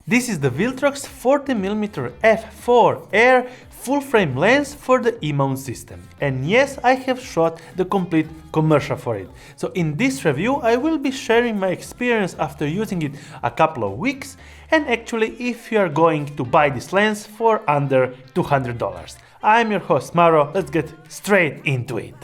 This is the Viltrox 14mm f4 Air full-frame lens for the E-mount system. And yes, I have shot the complete commercial for it. So in this review I will be sharing my experience after using it a couple of weeks, and actually if you are going to buy this lens for under $200. I'm your host Mauro, let's get straight into it.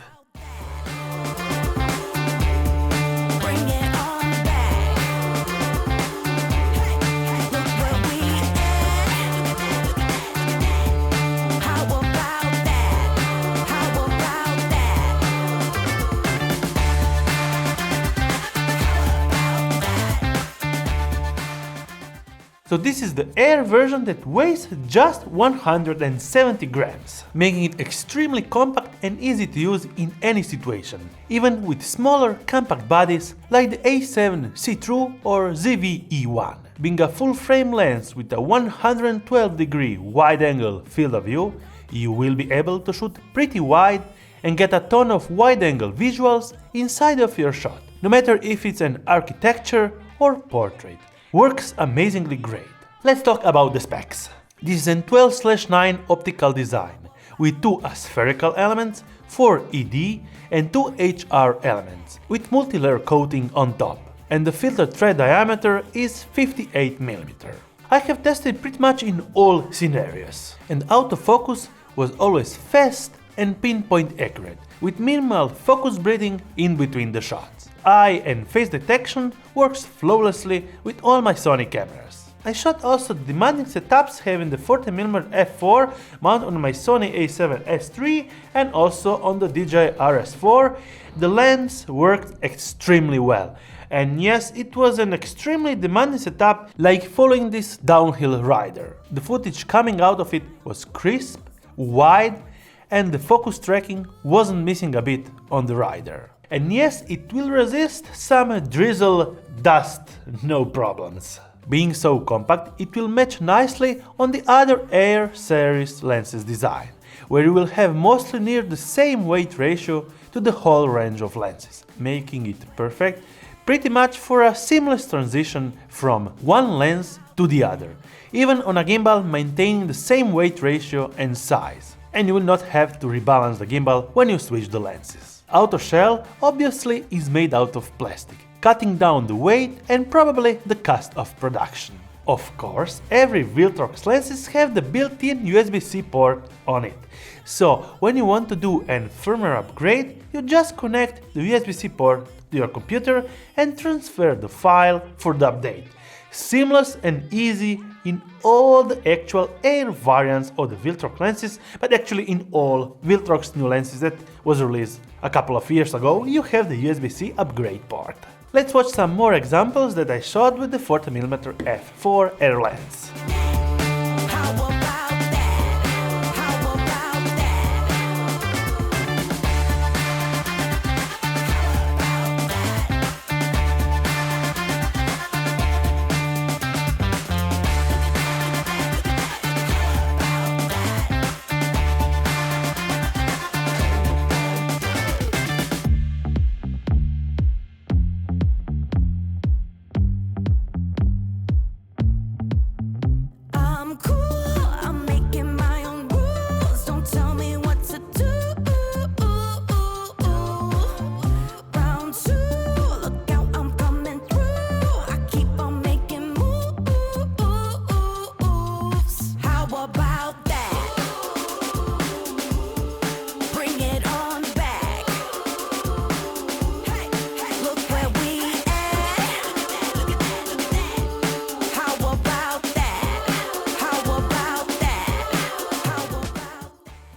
So this is the Air version that weighs just 170 grams, making it extremely compact and easy to use in any situation, even with smaller compact bodies like the A7S or ZV-E1. Being a full-frame lens with a 112-degree wide-angle field of view, you will be able to shoot pretty wide and get a ton of wide-angle visuals inside of your shot, no matter if it's an architecture or portrait. Works amazingly great. Let's talk about the specs. This is a 12/9 optical design with 2 aspherical elements, 4 ED and 2 HR elements with multi-layer coating on top, and the filter thread diameter is 58mm. I have tested pretty much in all scenarios, and autofocus was always fast and pinpoint accurate, with minimal focus breathing in between the shots. Eye and face detection works flawlessly with all my Sony cameras. I shot also demanding setups having the 14mm f4 mount on my Sony A7S III and also on the DJI RS4. The lens worked extremely well. And yes, it was an extremely demanding setup, like following this downhill rider. The footage coming out of it was crisp, wide, and the focus tracking wasn't missing a bit on the rider. And yes, it will resist some drizzle, dust, no problems. Being so compact, it will match nicely on the other Air series lenses design, where you will have mostly near the same weight ratio to the whole range of lenses, making it perfect pretty much for a seamless transition from one lens to the other, even on a gimbal maintaining the same weight ratio and size, and you will not have to rebalance the gimbal when you switch the lenses. Outer shell obviously is made out of plastic, cutting down the weight and probably the cost of production. Of course, every Viltrox lenses have the built-in USB-C port on it, so when you want to do a firmware upgrade, you just connect the USB-C port to your computer and transfer the file for the update. Seamless and easy in all the actual Air variants of the Viltrox lenses, but actually in all Viltrox new lenses that was released a couple of years ago, you have the USB-C upgrade port. Let's watch some more examples that I shot with the 14mm f4 Air lens.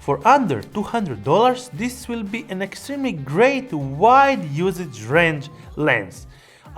For under $200, this will be an extremely great wide usage range lens.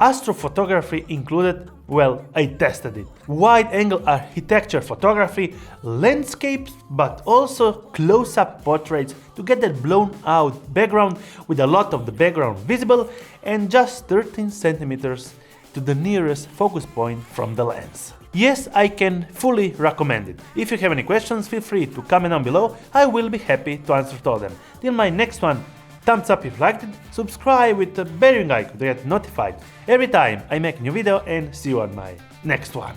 Astrophotography included, well, I tested it. Wide-angle architecture photography, landscapes, but also close-up portraits to get that blown-out background with a lot of the background visible and just 13 centimeters to the nearest focus point from the lens. Yes, I can fully recommend it. If you have any questions, feel free to comment down below, I will be happy to answer to all them. Till my next one, thumbs up if you liked it, subscribe with the bell icon to get notified every time I make a new video, and see you on my next one.